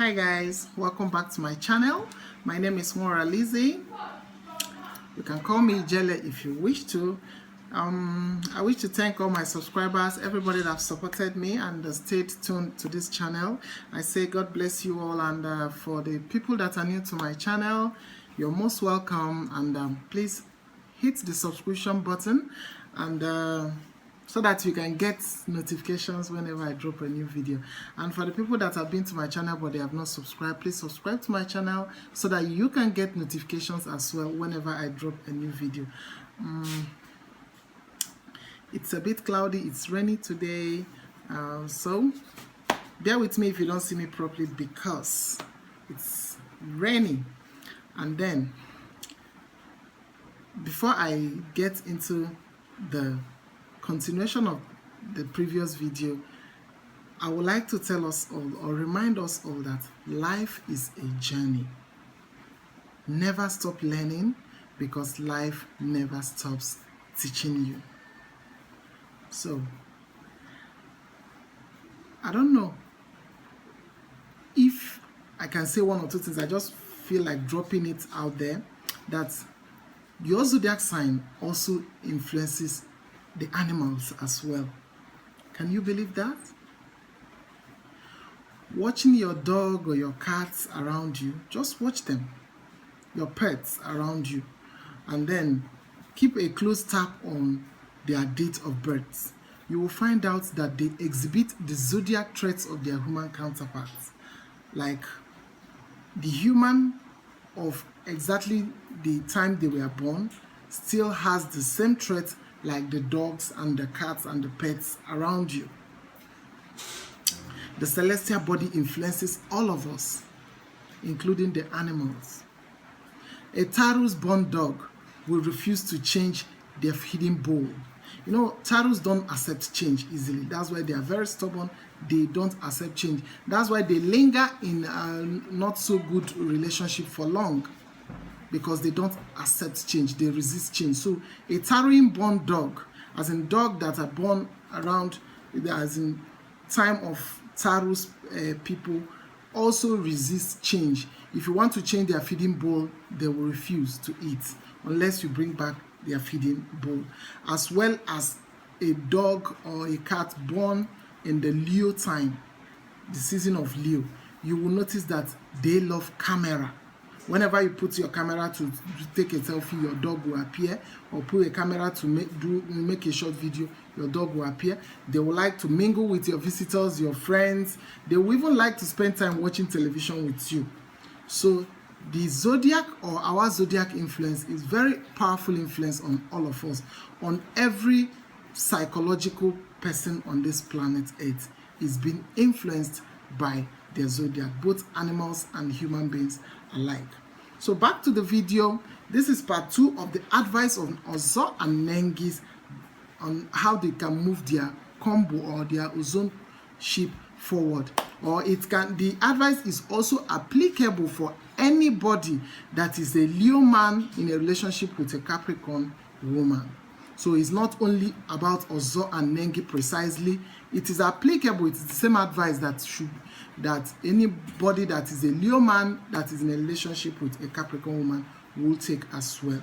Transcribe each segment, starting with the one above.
Hi guys, welcome back to my channel. My name is Mora Lizzie. You can call me Jelle if you wish to. I wish to thank all my subscribers, everybody that have supported me and stayed tuned to this channel. I say God bless you all, and for the people that are new to my channel, you're most welcome, and please hit the subscription button and so that you can get notifications whenever I drop a new video. And for the people that have been to my channel but they have not subscribed, please subscribe to my channel so that you can get notifications as well whenever I drop a new video. It's a bit cloudy, it's rainy today, so bear with me if you don't see me properly because it's raining. And then before I get into the continuation of the previous video, I would like to tell us all or remind us all that life is a journey. Never stop learning because life never stops teaching you. So I don't know if I can say one or two things. I just feel like dropping it out there that your zodiac sign also influences the animals as well. Can you believe that? Watching your dog or your cats around you, just watch them, your pets around you, and then keep a close tab on their date of birth. You will find out that they exhibit the zodiac traits of their human counterparts. Like the human of exactly the time they were born still has the same traits like the dogs and the cats and the pets around you. The celestial body influences all of us, including the animals. A Taurus-born dog will refuse to change their feeding bowl. You know, Taurus don't accept change easily. That's why they are very stubborn. They don't accept change. That's why they linger in a not so good relationship for long, because they don't accept change. They resist change. So a Taurian-born dog, as in dog that are born around, as in time of Taurus people, also resist change. If you want to change their feeding bowl, they will refuse to eat unless you bring back their feeding bowl. As well as a dog or a cat born in the Leo time, the season of Leo, you will notice that they love camera. Whenever you put your camera to take a selfie, your dog will appear, or put a camera to make a short video, your dog will appear. They will like to mingle with your visitors, your friends. They will even like to spend time watching television with you. So the zodiac or our zodiac influence is very powerful influence on all of us, on every psychological person on this planet Earth is being influenced by their zodiac, both animals and human beings alike. So back to the video. This is part 2 of the advice on Ozo and Nengi's on how they can move their combo or their ozone ship forward. Or it can, the advice is also applicable for anybody that is a Leo man in a relationship with a Capricorn woman. So it's not only about Ozo and Nengi precisely. It is applicable. It's the same advice that anybody that is a Leo man that is in a relationship with a Capricorn woman will take as well.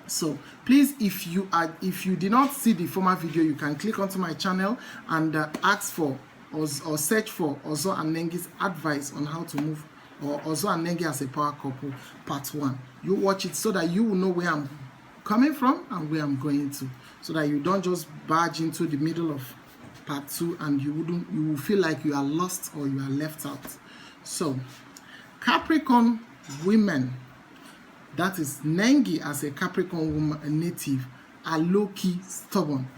So please, if you did not see the former video, you can click onto my channel and ask for or search for Ozo and Nengi's advice on how to move, or Ozo and Nengi as a power couple part 1. You watch it so that you will know where I'm coming from and where I'm going to, so that you don't just barge into the middle of part 2 and you will feel like you are lost or you are left out. So Capricorn women, that is Nengi as a Capricorn woman, a native, are low-key stubborn.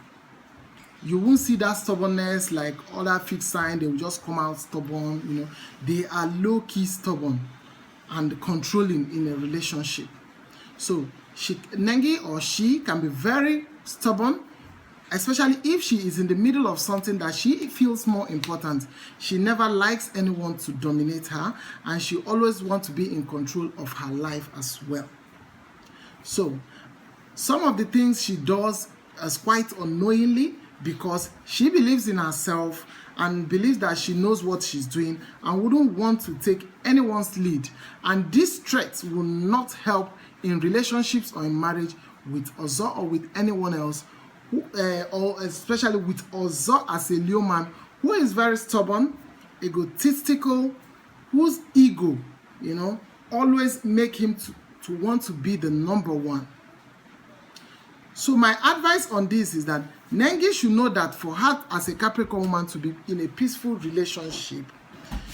You won't see that stubbornness like other fixed sign. They will just come out stubborn. You know, they are low-key stubborn and controlling in a relationship. So Nengi or she can be very stubborn, especially if she is in the middle of something that she feels more important. She never likes anyone to dominate her, and she always wants to be in control of her life as well. So some of the things she does is quite unknowingly, because she believes in herself and believes that she knows what she's doing and wouldn't want to take anyone's lead. And these traits will not help in relationships or in marriage with Ozo or with anyone else, or especially with Ozo as a Leo man who is very stubborn, egotistical, whose ego, always make him to want to be the number one. So my advice on this is that Nengi should know that for her as a Capricorn woman to be in a peaceful relationship,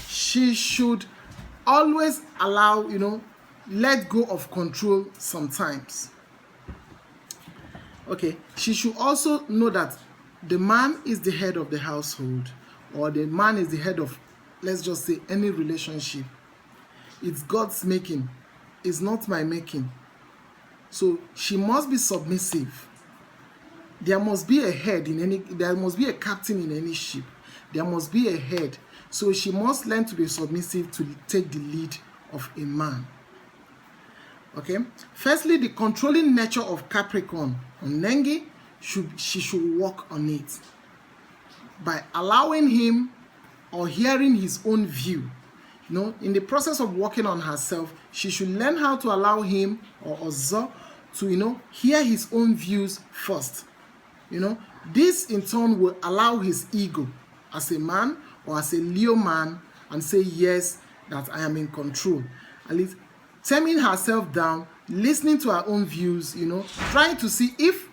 she should always allow, let go of control sometimes. Okay, she should also know that the man is the head of the household, or the man is the head of, let's just say, any relationship. It's God's making, it's not my making. So she must be submissive. There must be a head there must be a captain in any ship. There must be a head. So she must learn to be submissive to take the lead of a man. Okay. Firstly, the controlling nature of Capricorn on Nengi, she should work on it by allowing him or hearing his own view. In the process of working on herself, she should learn how to allow him or Ozo to, hear his own views first. This in turn will allow his ego as a man or as a Leo man and say, yes, that I am in control. At least taming herself down, listening to her own views, trying to see if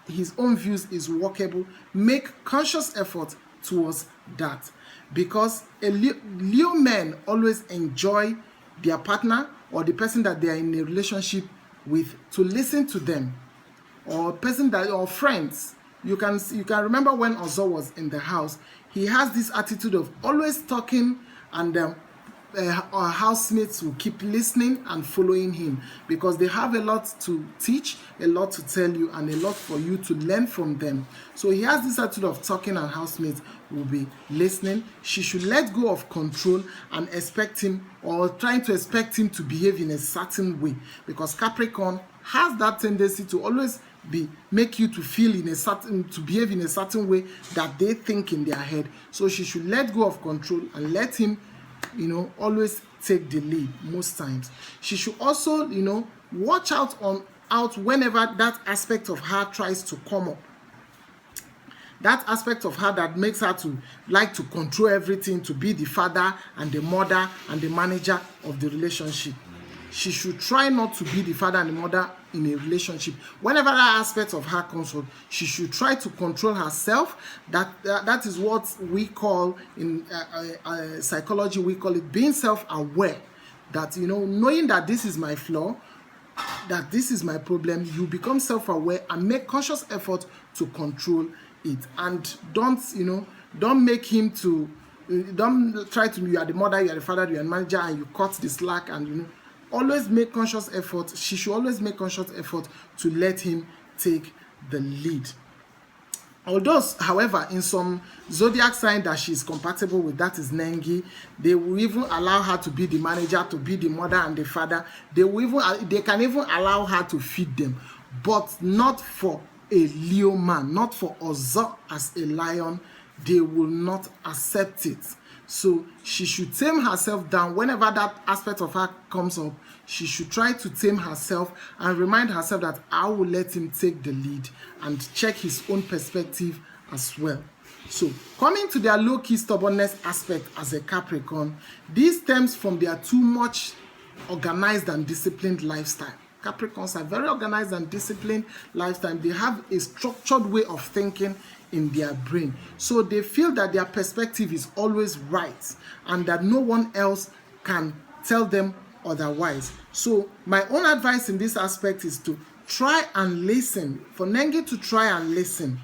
his own views is workable, make conscious effort towards that. Because Leo men always enjoy their partner or the person that they are in a relationship with to listen to them, or friends. You can remember when Ozo was in the house, he has this attitude of always talking, and our housemates will keep listening and following him because they have a lot to teach, a lot to tell you, and a lot for you to learn from them. So he has this attitude of talking, and housemates will be listening. She should let go of control and expect him, or trying to expect him to behave in a certain way, because Capricorn has that tendency to always make you to behave in a certain way that they think in their head. So she should let go of control and let him always take the lead most times. She should also, watch out whenever that aspect of her tries to come up. That aspect of her that makes her to like to control everything, to be the father and the mother and the manager of the relationship. She should try not to be the father and the mother in a relationship. Whenever that aspect of her comes up, she should try to control herself. That is what we call in psychology, we call it being self-aware. That, knowing that this is my flaw, that this is my problem, you become self-aware and make conscious effort to control it. And don't make him to, don't try to, you are the mother, you are the father, you are the manager, and you cut the slack, and always make conscious effort. She should always make conscious effort to let him take the lead. Although, however, in some zodiac sign that she's compatible with, that is Nengi, they will even allow her to be the manager, to be the mother and the father. They can even allow her to feed them, but not for a Leo man, not for Ozo as a lion. They will not accept it. So she should tame herself down. Whenever that aspect of her comes up, she should try to tame herself and remind herself that I will let him take the lead and check his own perspective as well. So coming to their low-key stubbornness aspect as a Capricorn, this stems from their too much organized and disciplined lifestyle. Capricorns are very organized and disciplined lifestyle. They have a structured way of thinking in their brain. So they feel that their perspective is always right and that no one else can tell them otherwise. So my own advice in this aspect is to try and listen. For Nengi to try and listen,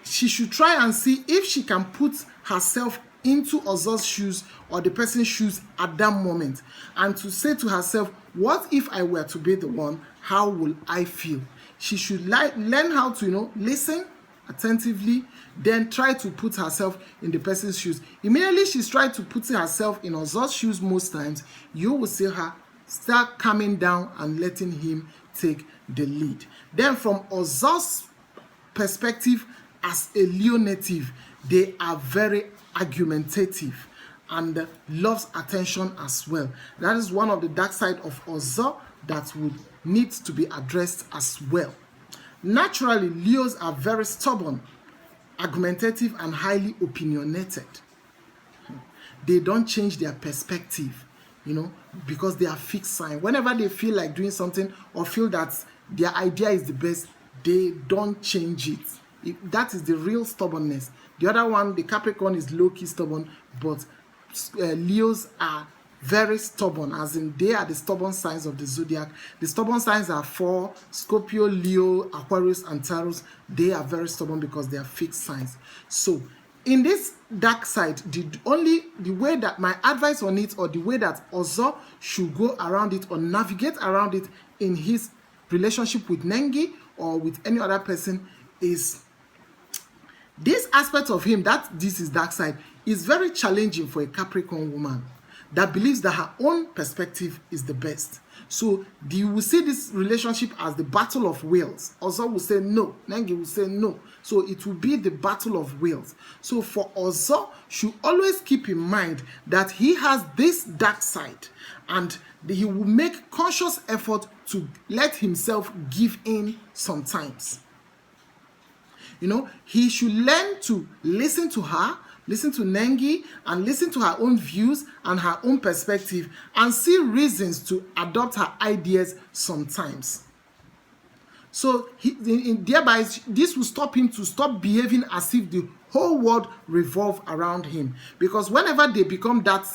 she should try and see if she can put herself into Ozo's shoes or the person's shoes at that moment, and to say to herself, what if I were to be the one? How will I feel? She should learn how to listen attentively, then try to put herself in the person's shoes. Immediately she's trying to put herself in Ozo's shoes most times, you will see her start calming down and letting him take the lead. Then from Ozo's perspective as a Leo native, they are very argumentative and loves attention as well. That is one of the dark side of Ozo that would need to be addressed as well. Naturally, Leos are very stubborn, argumentative, and highly opinionated. They don't change their perspective, because they are fixed sign. Whenever they feel like doing something or feel that their idea is the best, they don't change it. That is the real stubbornness. The other one, the Capricorn, is low-key stubborn, but Leos are very stubborn, as in they are the stubborn signs of the zodiac. The stubborn signs are 4: Scorpio, Leo, Aquarius, and Taurus. They are very stubborn because they are fixed signs. So in this dark side, the way that my advice on it, or the way that Ozo should go around it or navigate around it in his relationship with Nengi or with any other person, is this aspect of him, that this is dark side, is very challenging for a Capricorn woman that believes that her own perspective is the best. So you will see this relationship as the battle of wills. Ozo will say no, Nengi will say no. So it will be the battle of wills. So for Ozo, should always keep in mind that he has this dark side, and he will make conscious effort to let himself give in sometimes. He should learn to listen to her, listen to Nengi, and listen to her own views and her own perspective, and see reasons to adopt her ideas sometimes. So thereby, this will stop him to stop behaving as if the whole world revolves around him. Because whenever they become that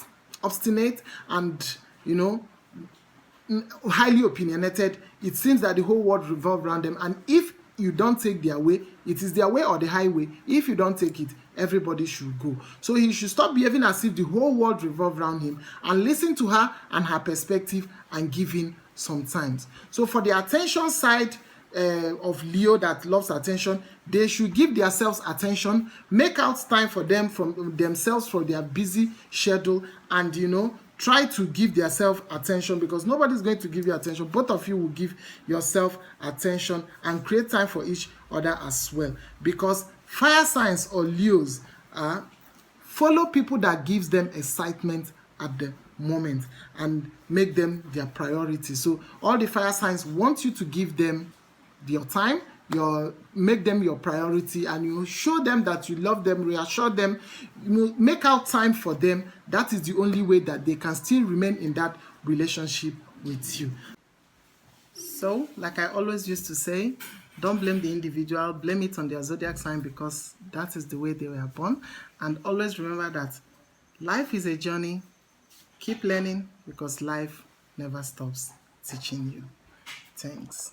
obstinate and, highly opinionated, it seems that the whole world revolves around them. And if you don't take their way, it is their way or the highway. If you don't take it, everybody should go. So he should stop behaving as if the whole world revolves around him, and listen to her and her perspective and give in sometimes. So for the attention side of Leo that loves attention, they should give themselves attention, make out time for them from themselves for their busy schedule, and try to give themselves attention, because nobody's going to give you attention. Both of you will give yourself attention and create time for each other as well. Because fire signs or Leos follow people that gives them excitement at the moment and make them their priority. So all the fire signs want you to give them your time, make them your priority, and you show them that you love them, reassure them, make out time for them. That is the only way that they can still remain in that relationship with you. So, like I always used to say, don't blame the individual, blame it on their zodiac sign, because that is the way they were born. And always remember that life is a journey. Keep learning, because life never stops teaching you. Thanks.